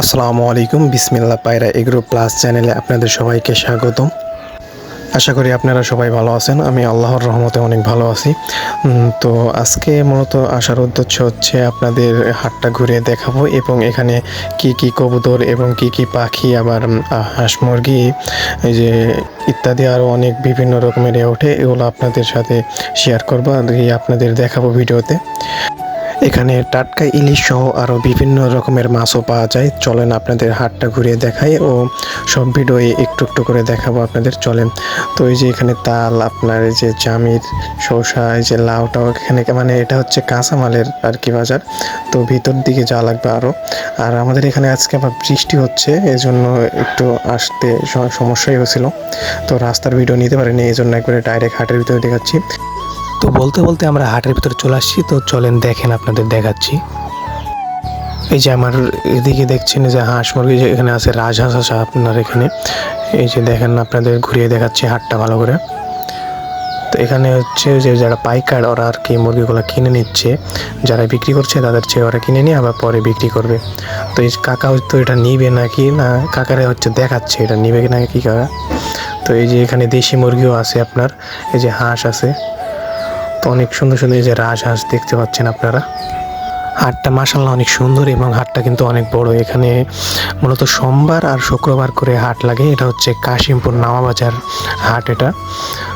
আসসালামু আলাইকুম, বিসমিল্লাহ পায়রা এগ্রো প্লাস চ্যানেলে আপনাদের সবাইকে স্বাগতম। আশা করি আপনারা সবাই ভালো আছেন। আমি আল্লাহর রহমতে অনেক ভালো আছি। তো আজকে মূলত আসার উদ্দেশ্য হচ্ছে আপনাদের হাটটা ঘুরে দেখাবো এবং এখানে কি কি কবুতর এবং কি কি পাখি, আবার হাঁস মুরগি, এই যে ইত্যাদি আরও অনেক বিভিন্ন রকমের ওঠে, এগুলো আপনাদের সাথে শেয়ার করবো আর আপনাদের দেখাবো ভিডিওতে। এখানে টাটকা ইলিশ সহ আরও বিভিন্ন রকমের মাছও পাওয়া যায়। চলেন আপনাদের হাটটা ঘুরিয়ে দেখাই ও সব ভিডিও একটু একটু করে দেখাবো আপনাদের। চলেন। তো এই যে এখানে তাল, আপনার এই যে জামির, শসা, এই যে লাউটাও এখানে, মানে এটা হচ্ছে কাঁচামালের আর কি বাজার। তো ভিতর দিকে যাওয়া লাগবে আরও। আর আমাদের এখানে আজকে আবার বৃষ্টি হচ্ছে, এই জন্য একটু আসতে সমস্যাই হয়েছিল। তো রাস্তার ভিডিও নিতে পারিনি, এই জন্য একবারে ডাইরেক্ট হাটের ভিতরে দেখাচ্ছি। তো বলতে বলতে আমরা হাটের ভিতরে চলে আসছি। তো চলেন দেখেন, আপনাদের দেখাচ্ছি। এই যে আমার এদিকে দেখছেন যে হাঁস মুরগি যে এখানে আছে, রাজহাঁস আছে আপনার এখানে। এই যে দেখেন, আপনাদের ঘুরিয়ে দেখাচ্ছি হাটটা ভালো করে। তো এখানে হচ্ছে যে যারা পাইকার, ওরা আর কি মুরগিগুলো কিনে নিচ্ছে, যারা বিক্রি করছে তাদের চেয়ে ওরা কিনে নিয়ে আবার পরে বিক্রি করবে। তো এই কাকা হয়তো এটা নিবে নাকি না, কাকারে হচ্ছে দেখাচ্ছে এটা নিবে কি না কি কাকা। তো এই যে এখানে দেশি মুরগিও আছে আপনার, এই যে হাঁস আছে। তো অনেক সুন্দর সুন্দর এই যে রাজহাঁস দেখতে পাচ্ছেন আপনারা। হাটটা মাশাআল্লাহ অনেক সুন্দর এবং হাটটা কিন্তু অনেক বড়। এখানে মূলত সোমবার আর শুক্রবার করে হাট লাগে। এটা হচ্ছে কাশিমপুর নামাবাজার হাট এটা।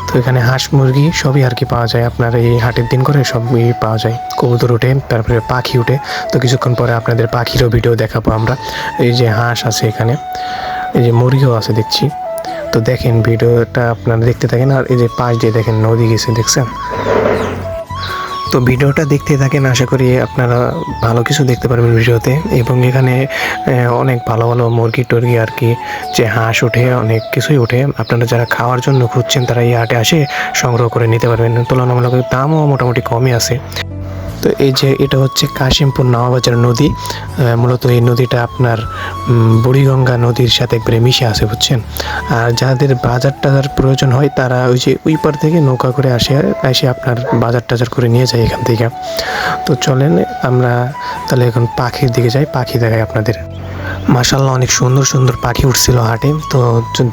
তো এখানে হাঁস মুরগি সবই আর কি পাওয়া যায় আপনার এই হাটের দিন করে, সবই পাওয়া যায়। কবুতর ওঠে, তারপরে পাখি ওঠে। তো কিছুক্ষণ পরে আপনাদের পাখিরও ভিডিও দেখাবো আমরা। এই যে হাঁস আছে এখানে, এই যে মুরগিও আছে দেখছি। তো দেখেন ভিডিওটা আপনারা দেখতে থাকেন। আর এই যে পাশ দিয়ে দেখেন নদী গেছে, দেখছেন? তো ভিডিওটা দেখতে থাকেন, আশা করি আপনারা ভালো কিছু দেখতে পারবেন ভিডিওতে। এবং এখানে অনেক ভালো ভালো মুরগি টুরগি আর কি, যে হাঁস ওঠে, অনেক কিছুই ওঠে। আপনারা যারা খাওয়ার জন্য খুঁজছেন তারা এই হাটে আসে সংগ্রহ করে নিতে পারবেন। তুলনামূলক দামও মোটামুটি কমই আছে। তো এই যে এটা হচ্ছে কাশিমপুর নামাবাজার নদী। মূলত এই নদীটা আপনার বুড়িগঙ্গা নদীর সাথে একবারে মিশে আছে, বুঝছেন? আর যাদের বাজার টাজার প্রয়োজন হয় তারা ওই যে ওই পার থেকে নৌকা করে এসে আপনার বাজার টাজার করে নিয়ে যায় এখান থেকে। তো চলেন আমরা তাহলে এখন পাখির দিকে যাই, পাখি দেখাই আপনাদের। মাশাআল্লাহ অনেক সুন্দর সুন্দর পাখি উঠছিল হাটে। তো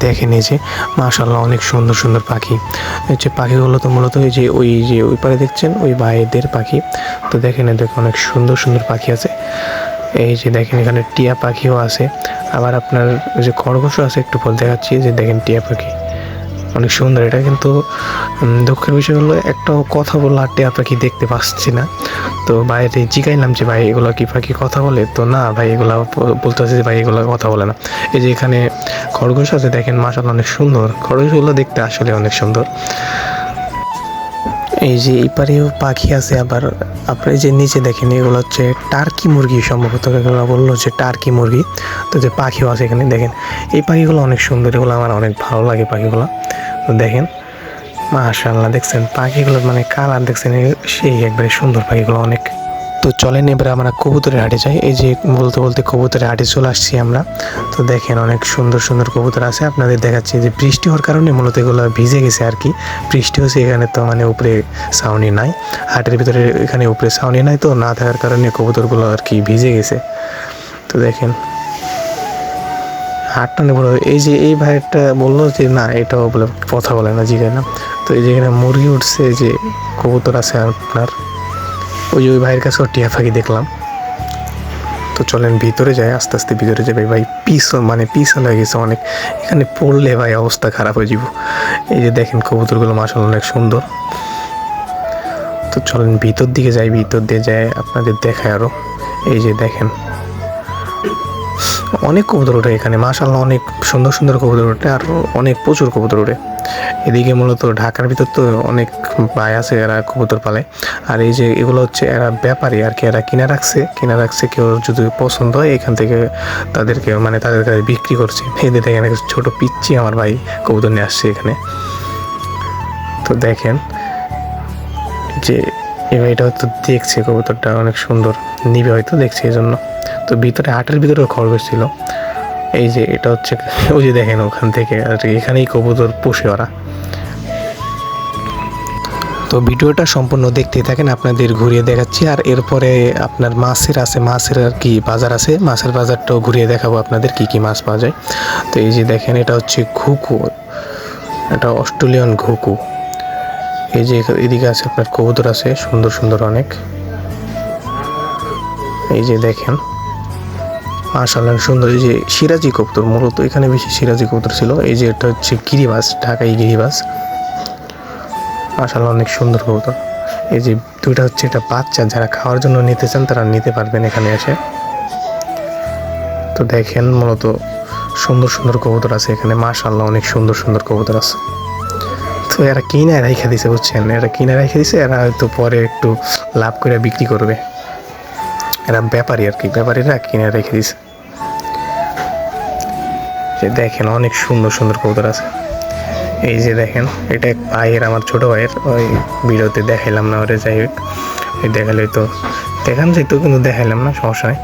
দেখেন এই যে মাশাআল্লাহ অনেক সুন্দর সুন্দর পাখি। এই যে পাখিগুলো তো মূলত এই যে ওই পারে দেখছেন, ওই ভাইদের পাখি। তো দেখেন দেখুন অনেক সুন্দর সুন্দর পাখি আছে। এই যে দেখেন এখানে টিয়া পাখিও আছে, আবার আপনার ওই যে খরগোশও আছে। একটু পর দেখাচ্ছি যে দেখেন টিয়া পাখি অনেক সুন্দর। এটা কিন্তু দুঃখের বিষয় হলো একটা কথা বললো আর টিয়া পাখি দেখতে পাচ্ছি না। তো বাইরে জিগাইলাম যে ভাই এগুলো কি পাখি কথা বলে? তো না ভাই, এগুলো বলতেছে যে ভাই এগুলো কথা বলে না। এই যে এখানে খরগোশ আছে, দেখেন মাশাআল্লাহ অনেক সুন্দর। খরগোশগুলো দেখতে আসলে অনেক সুন্দর। এই যে এই পারেও পাখি আছে। আবার আপনার এই যে নিচে দেখেন এগুলো হচ্ছে টার্কি মুরগি, সম্ভবত এগুলো বললো যে টার্কি মুরগি। তো যে পাখিও আছে এখানে দেখেন, এই পাখিগুলো অনেক সুন্দর, এগুলো আমার অনেক ভালো লাগে পাখিগুলো। তো দেখেন মাশাআল্লাহ, দেখছেন পাখিগুলো মানে কালার দেখছেন, সেই একবারে সুন্দর পাখিগুলো অনেক। তো চলেন এবার আমরা কবুতরের হাটে যাই। এই যে বলতে বলতে কবুতরের হাটে চলে আসছি আমরা। তো দেখেন অনেক সুন্দর সুন্দর কবুতর আছে, আপনাদের দেখাচ্ছি। যে বৃষ্টি হওয়ার কারণে মূলত এগুলো ভিজে গেছে আর কি। বৃষ্টি হচ্ছে এখানে, তো মানে উপরে ছাউনি নাই হাটের ভিতরে, এখানে উপরে ছাউনি নাই, তো না থাকার কারণে কবুতরগুলো আর কি ভিজে গেছে। তো দেখেন হাটটা নেই বলো। এই যে এই ভাইটা বললো যে না এটাও বলে কথা বলে না, জিগায় না। তো এই যে এখানে মুরগি উঠছে, যে কবুতর আছে আপনার, ওই যে ওই ভাইয়ের কাছেও টিয়া পাখি দেখলাম। তো চলেন ভিতরে যাই, আস্তে আস্তে ভিতরে যাবে। ভাই পিস হয়ে গেছে অনেক, এখানে পড়লে ভাই অবস্থা খারাপ হয়ে যাব। এই যে দেখেন কবুতরগুলো মাশাআল্লাহ অনেক সুন্দর। তো চলেন ভিতর দিকে যাই, ভিতর দিয়ে যাই আপনাদের দেখায় আরও। এই যে দেখেন অনেক কবুতর ওঠে এখানে মাশাআল্লাহ, অনেক সুন্দর সুন্দর কবুতর ওঠে, আর অনেক প্রচুর কবুতর ওঠে। এদিকে মূলত ঢাকার ভিতর তো অনেক ভাই আছে এরা কবুতর পালে। আর এই যে এগুলো হচ্ছে এরা ব্যাপারী আর কি, এরা কিনা রাখছে। কেউ যদি পছন্দ হয় এখান থেকে তাদেরকে মানে তাদের কাছে বিক্রি করছে। এদের দেখেন ছোট পিচ্ছি আমার ভাই কবুতর নিয়ে আসছে এখানে। তো দেখেন যে এবার এটা হয়তো দেখছে কবুতরটা অনেক সুন্দর, নিবে হয়তো দেখছে এই জন্য। তো ভিতরে হাটের ভিতরেও খরগোশ ছিল। এই যে এটা হচ্ছে ওই যে দেখেন ওখান থেকে আর এখানেই কবুতর পোষে ওরা। তো ভিডিওটা সম্পূর্ণ দেখতে থাকেন, আপনাদের ঘুরিয়ে দেখাচ্ছি। আর এরপরে আপনার মাছের আর কি বাজার আছে, মাছের বাজারটাও ঘুরিয়ে দেখাবো আপনাদের কি কি মাছ পাওয়া যায়। তো এই যে দেখেন, এটা হচ্ছে ঘুঘু, এটা অস্ট্রেলিয়ান ঘুঘু। এই যে এদিকে আছে আপনার কবুতর আছে সুন্দর সুন্দর অনেক। এই যে দেখেন মাশাআল্লাহ সুন্দর। এই যে সিরাজি কবুতর, মূলত এখানে বেশি সিরাজি কবুতর ছিল। এই যে এটা হচ্ছে গিরিবাজ, ঢাকাই গিরিবাজ, মাশাআল্লাহ অনেক সুন্দর কবুতর। এই যে দুইটা হচ্ছে এটা বাচ্চা, যারা খাওয়ার জন্য নিতে চান তারা নিতে পারবেন এখানে এসে। তো দেখেন মূলত সুন্দর সুন্দর কবুতর আছে এখানে, মাশাআল্লাহ অনেক সুন্দর সুন্দর কবুতর আছে। তো এরা কিনে রেখে দিছে, বুঝছেন, এরা কিনে রেখে দিছে, এরা হয়তো পরে একটু লাভ করে বিক্রি করবে। এরা ব্যাপারী আর কি, ব্যাপারীরা কিনে রেখে দিছে। যে দেখেন অনেক সুন্দর সুন্দর কবুতর আছে। এই যে দেখেন, এটা এক ভাইয়ের, আমার ছোট ভাইয়ের, ওই ভিডিওতে দেখাইলাম না ওরে, যাই হোক দেখালে তো দেখান যেত, কিন্তু দেখাইলাম না, সমস্যা নেই।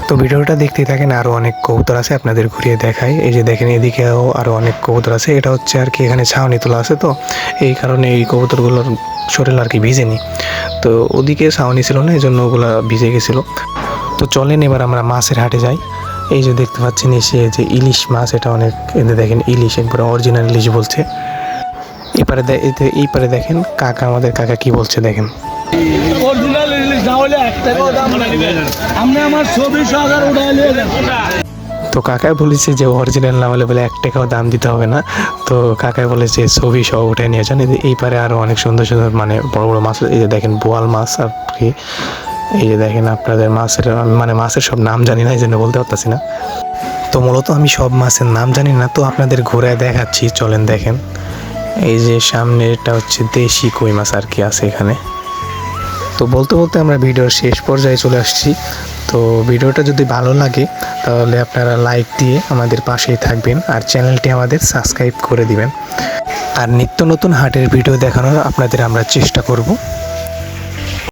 তো ভিডিওটা দেখতেই থাকেন, আরও অনেক কবুতর আছে আপনাদের ঘুরিয়ে দেখাই। এই যে দেখেন এদিকেও আরও অনেক কবুতর আছে। এটা হচ্ছে আর কি এখানে ছাউনি তোলা আছে, তো এই কারণে এই কবুতরগুলোর শরীর আর কি ভিজেনি। তো ওদিকে ছাউনি ছিল না, এই জন্য ওগুলো ভিজে গেছিলো। তো চলেন এবার আমরা মাছের হাটে যাই। এই যে দেখতে পাচ্ছেন এসে যে ইলিশ মাছ, এটা অনেক, এতে দেখেন ইলিশ একবারে অরিজিনাল ইলিশ বলছে। এইপারে দেখেন কাকা, আমাদের কাকা কি বলছে দেখেন। অরিজিনাল ইলিশ না হলে 1 টাকাও দাম নেবেন, আপনি আমার 24,000 উঠাই নেবেন। তো কাকাই বলেছে যে অরিজিনাল না হলে বলে 1 টাকাও দাম দিতে হবে না। তো কাকাই বলেছে ছবি সহ উঠে নিয়ে যান। এই পারে আরও অনেক সুন্দর সুন্দর মানে বড় বড় মাছ। এই যে দেখেন বোয়াল মাছ আর কি। এই যে দেখেন আপনাদের মাছের, মানে মাছের সব নাম জানি না, এই জন্য বলতে পারতাছি না। তো মূলত আমি সব মাছের নাম জানি না, তো আপনাদের ঘোরায় দেখাচ্ছি, চলেন দেখেন। এই যে সামনে এটা হচ্ছে দেশি কই মাছ আর কি আছে এখানে। তো বলতে বলতে আমরা ভিডিওর শেষ পর্যায়ে চলে আসছি। তো ভিডিওটা যদি ভালো লাগে তাহলে আপনারা লাইক দিয়ে আমাদের পাশেই থাকবেন, আর চ্যানেলটি আমাদের সাবস্ক্রাইব করে দিবেন। আর নিত্য নতুন হাটের ভিডিও দেখানোর আপনাদের আমরা চেষ্টা করব।